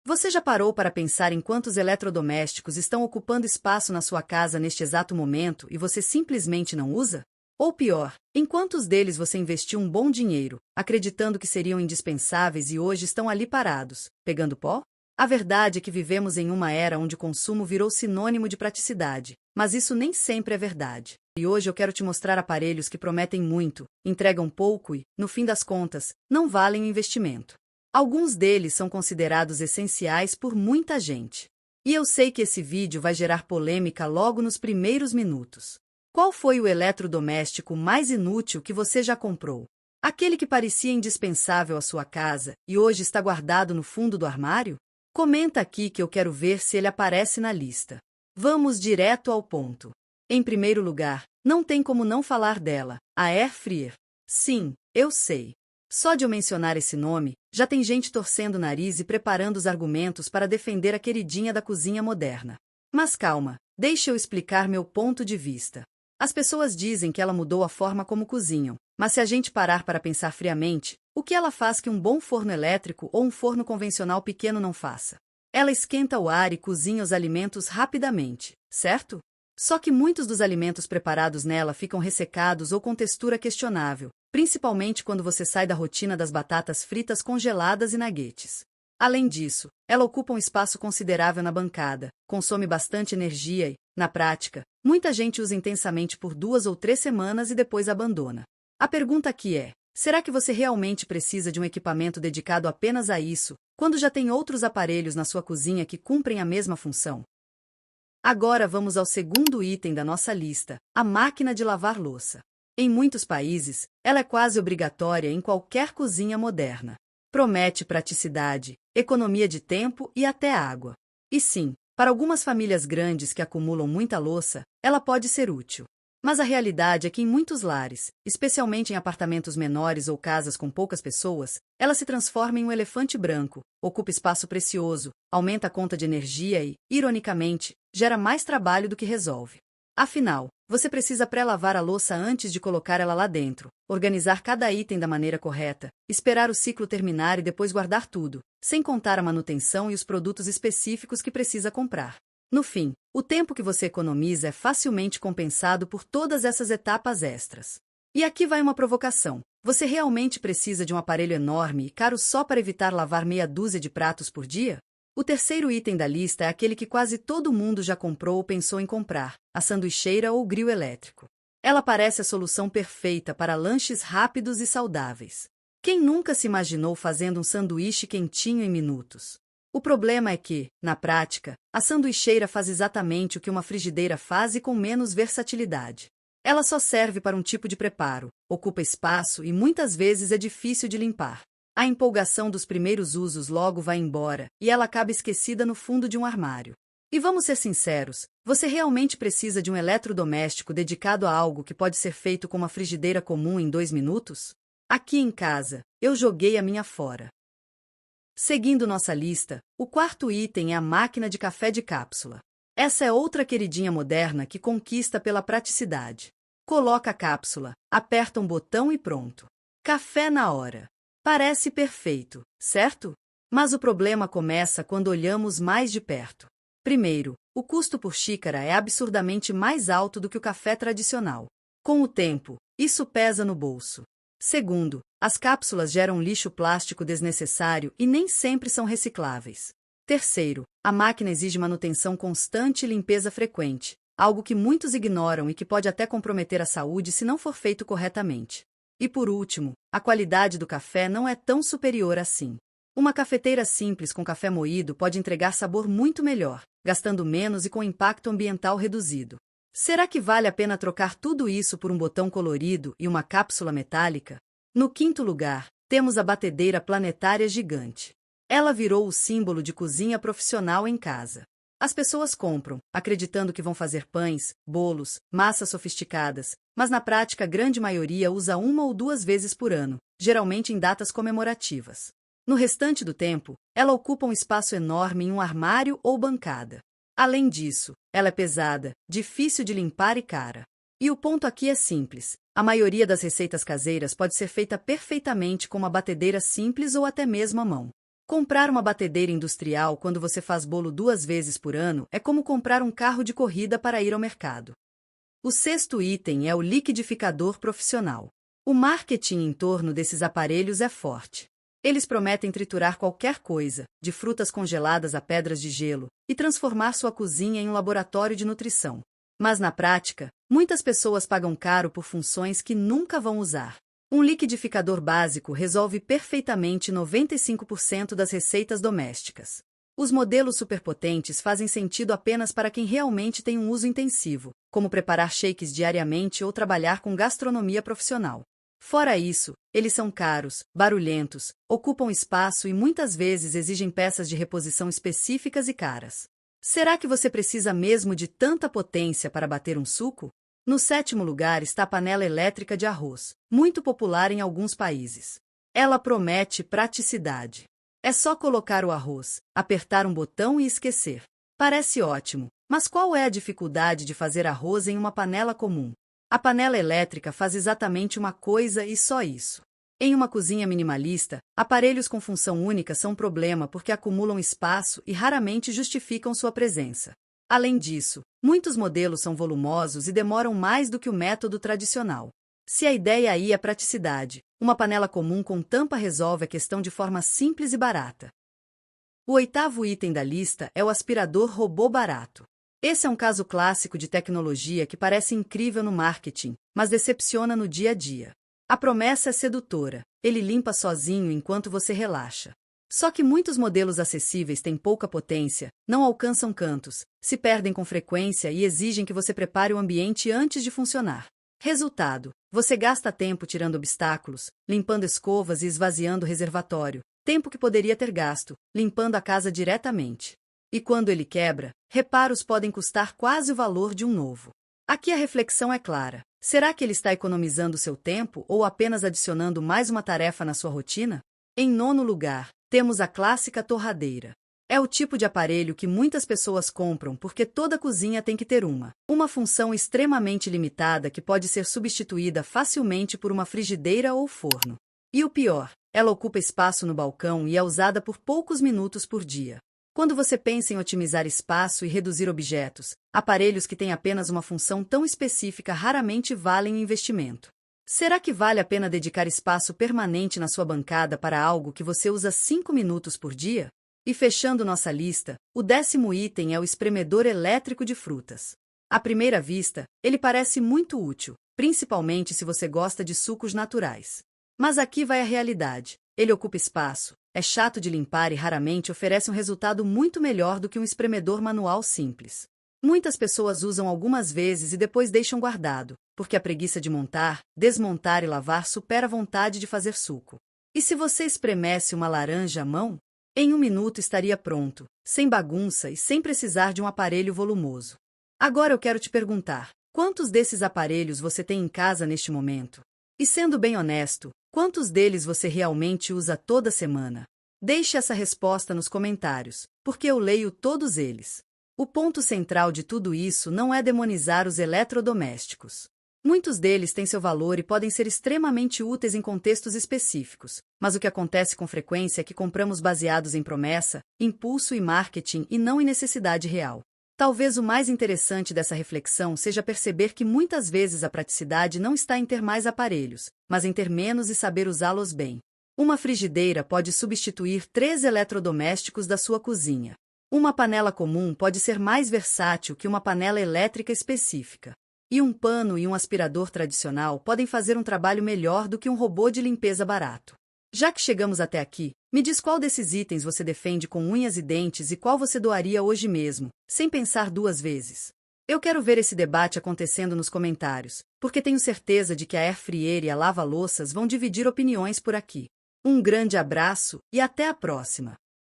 Você já parou para pensar em quantos eletrodomésticos estão ocupando espaço na sua casa neste exato momento e você simplesmente não usa? Ou pior, em quantos deles você investiu um bom dinheiro, acreditando que seriam indispensáveis e hoje estão ali parados, pegando pó? A verdade é que vivemos em uma era onde o consumo virou sinônimo de praticidade, mas isso nem sempre é verdade. E hoje eu quero te mostrar aparelhos que prometem muito, entregam pouco e, no fim das contas, não valem o investimento. Alguns deles são considerados essenciais por muita gente. E eu sei que esse vídeo vai gerar polêmica logo nos primeiros minutos. Qual foi o eletrodoméstico mais inútil que você já comprou? Aquele que parecia indispensável à sua casa e hoje está guardado no fundo do armário? Comenta aqui que eu quero ver se ele aparece na lista. Vamos direto ao ponto. Em primeiro lugar, não tem como não falar dela, a Air Fryer. Sim, eu sei. Só de eu mencionar esse nome, já tem gente torcendo o nariz e preparando os argumentos para defender a queridinha da cozinha moderna. Mas calma, deixa eu explicar meu ponto de vista. As pessoas dizem que ela mudou a forma como cozinham, mas se a gente parar para pensar friamente, o que ela faz que um bom forno elétrico ou um forno convencional pequeno não faça? Ela esquenta o ar e cozinha os alimentos rapidamente, certo? Só que muitos dos alimentos preparados nela ficam ressecados ou com textura questionável, principalmente quando você sai da rotina das batatas fritas congeladas e nuggets. Além disso, ela ocupa um espaço considerável na bancada, consome bastante energia e, na prática, muita gente usa intensamente por 2 ou 3 semanas e depois abandona. A pergunta aqui é: será que você realmente precisa de um equipamento dedicado apenas a isso, quando já tem outros aparelhos na sua cozinha que cumprem a mesma função? Agora vamos ao segundo item da nossa lista, a máquina de lavar louça. Em muitos países, ela é quase obrigatória em qualquer cozinha moderna. Promete praticidade, economia de tempo e até água. E sim, para algumas famílias grandes que acumulam muita louça, ela pode ser útil. Mas a realidade é que em muitos lares, especialmente em apartamentos menores ou casas com poucas pessoas, ela se transforma em um elefante branco, ocupa espaço precioso, aumenta a conta de energia e, ironicamente, gera mais trabalho do que resolve. Afinal, você precisa pré-lavar a louça antes de colocar ela lá dentro, organizar cada item da maneira correta, esperar o ciclo terminar e depois guardar tudo, sem contar a manutenção e os produtos específicos que precisa comprar. No fim, o tempo que você economiza é facilmente compensado por todas essas etapas extras. E aqui vai uma provocação. Você realmente precisa de um aparelho enorme e caro só para evitar lavar meia dúzia de pratos por dia? O terceiro item da lista é aquele que quase todo mundo já comprou ou pensou em comprar, a sanduicheira ou grill elétrico. Ela parece a solução perfeita para lanches rápidos e saudáveis. Quem nunca se imaginou fazendo um sanduíche quentinho em minutos? O problema é que, na prática, a sanduicheira faz exatamente o que uma frigideira faz e com menos versatilidade. Ela só serve para um tipo de preparo, ocupa espaço e muitas vezes é difícil de limpar. A empolgação dos primeiros usos logo vai embora e ela acaba esquecida no fundo de um armário. E vamos ser sinceros, você realmente precisa de um eletrodoméstico dedicado a algo que pode ser feito com uma frigideira comum em 2 minutos? Aqui em casa, eu joguei a minha fora. Seguindo nossa lista, o quarto item é a máquina de café de cápsula. Essa é outra queridinha moderna que conquista pela praticidade. Coloca a cápsula, aperta um botão e pronto. Café na hora. Parece perfeito, certo? Mas o problema começa quando olhamos mais de perto. Primeiro, o custo por xícara é absurdamente mais alto do que o café tradicional. Com o tempo, isso pesa no bolso. Segundo, as cápsulas geram lixo plástico desnecessário e nem sempre são recicláveis. Terceiro, a máquina exige manutenção constante e limpeza frequente, algo que muitos ignoram e que pode até comprometer a saúde se não for feito corretamente. E por último, a qualidade do café não é tão superior assim. Uma cafeteira simples com café moído pode entregar sabor muito melhor, gastando menos e com impacto ambiental reduzido. Será que vale a pena trocar tudo isso por um botão colorido e uma cápsula metálica? No quinto lugar, temos a batedeira planetária gigante. Ela virou o símbolo de cozinha profissional em casa. As pessoas compram, acreditando que vão fazer pães, bolos, massas sofisticadas, mas na prática a grande maioria usa 1 ou 2 vezes por ano, geralmente em datas comemorativas. No restante do tempo, ela ocupa um espaço enorme em um armário ou bancada. Além disso, ela é pesada, difícil de limpar e cara. E o ponto aqui é simples. A maioria das receitas caseiras pode ser feita perfeitamente com uma batedeira simples ou até mesmo à mão. Comprar uma batedeira industrial quando você faz bolo 2 vezes por ano é como comprar um carro de corrida para ir ao mercado. O sexto item é o liquidificador profissional. O marketing em torno desses aparelhos é forte. Eles prometem triturar qualquer coisa, de frutas congeladas a pedras de gelo, e transformar sua cozinha em um laboratório de nutrição. Mas na prática, muitas pessoas pagam caro por funções que nunca vão usar. Um liquidificador básico resolve perfeitamente 95% das receitas domésticas. Os modelos superpotentes fazem sentido apenas para quem realmente tem um uso intensivo, como preparar shakes diariamente ou trabalhar com gastronomia profissional. Fora isso, eles são caros, barulhentos, ocupam espaço e muitas vezes exigem peças de reposição específicas e caras. Será que você precisa mesmo de tanta potência para bater um suco? No sétimo lugar está a panela elétrica de arroz, muito popular em alguns países. Ela promete praticidade. É só colocar o arroz, apertar um botão e esquecer. Parece ótimo, mas qual é a dificuldade de fazer arroz em uma panela comum? A panela elétrica faz exatamente uma coisa e só isso. Em uma cozinha minimalista, aparelhos com função única são um problema porque acumulam espaço e raramente justificam sua presença. Além disso, muitos modelos são volumosos e demoram mais do que o método tradicional. Se a ideia aí é praticidade, uma panela comum com tampa resolve a questão de forma simples e barata. O oitavo item da lista é o aspirador robô barato. Esse é um caso clássico de tecnologia que parece incrível no marketing, mas decepciona no dia a dia. A promessa é sedutora, ele limpa sozinho enquanto você relaxa. Só que muitos modelos acessíveis têm pouca potência, não alcançam cantos, se perdem com frequência e exigem que você prepare o ambiente antes de funcionar. Resultado: você gasta tempo tirando obstáculos, limpando escovas e esvaziando o reservatório, tempo que poderia ter gasto, limpando a casa diretamente. E quando ele quebra, reparos podem custar quase o valor de um novo. Aqui a reflexão é clara. Será que ele está economizando seu tempo ou apenas adicionando mais uma tarefa na sua rotina? Em nono lugar, temos a clássica torradeira. É o tipo de aparelho que muitas pessoas compram porque toda cozinha tem que ter uma função extremamente limitada que pode ser substituída facilmente por uma frigideira ou forno. E o pior, ela ocupa espaço no balcão e é usada por poucos minutos por dia. Quando você pensa em otimizar espaço e reduzir objetos, aparelhos que têm apenas uma função tão específica raramente valem investimento. Será que vale a pena dedicar espaço permanente na sua bancada para algo que você usa 5 minutos por dia? E fechando nossa lista, o 10º item é o espremedor elétrico de frutas. À primeira vista, ele parece muito útil, principalmente se você gosta de sucos naturais. Mas aqui vai a realidade. Ele ocupa espaço, é chato de limpar e raramente oferece um resultado muito melhor do que um espremedor manual simples. Muitas pessoas usam algumas vezes e depois deixam guardado, porque a preguiça de montar, desmontar e lavar supera a vontade de fazer suco. E se você espremesse uma laranja à mão? Em 1 minuto estaria pronto, sem bagunça e sem precisar de um aparelho volumoso. Agora eu quero te perguntar, quantos desses aparelhos você tem em casa neste momento? E sendo bem honesto, quantos deles você realmente usa toda semana? Deixe essa resposta nos comentários, porque eu leio todos eles. O ponto central de tudo isso não é demonizar os eletrodomésticos. Muitos deles têm seu valor e podem ser extremamente úteis em contextos específicos, mas o que acontece com frequência é que compramos baseados em promessa, impulso e marketing e não em necessidade real. Talvez o mais interessante dessa reflexão seja perceber que muitas vezes a praticidade não está em ter mais aparelhos, mas em ter menos e saber usá-los bem. Uma frigideira pode substituir 3 eletrodomésticos da sua cozinha. Uma panela comum pode ser mais versátil que uma panela elétrica específica. E um pano e um aspirador tradicional podem fazer um trabalho melhor do que um robô de limpeza barato. Já que chegamos até aqui, me diz qual desses itens você defende com unhas e dentes e qual você doaria hoje mesmo, sem pensar 2 vezes. Eu quero ver esse debate acontecendo nos comentários, porque tenho certeza de que a air fryer e a lava-louças vão dividir opiniões por aqui. Um grande abraço e até a próxima!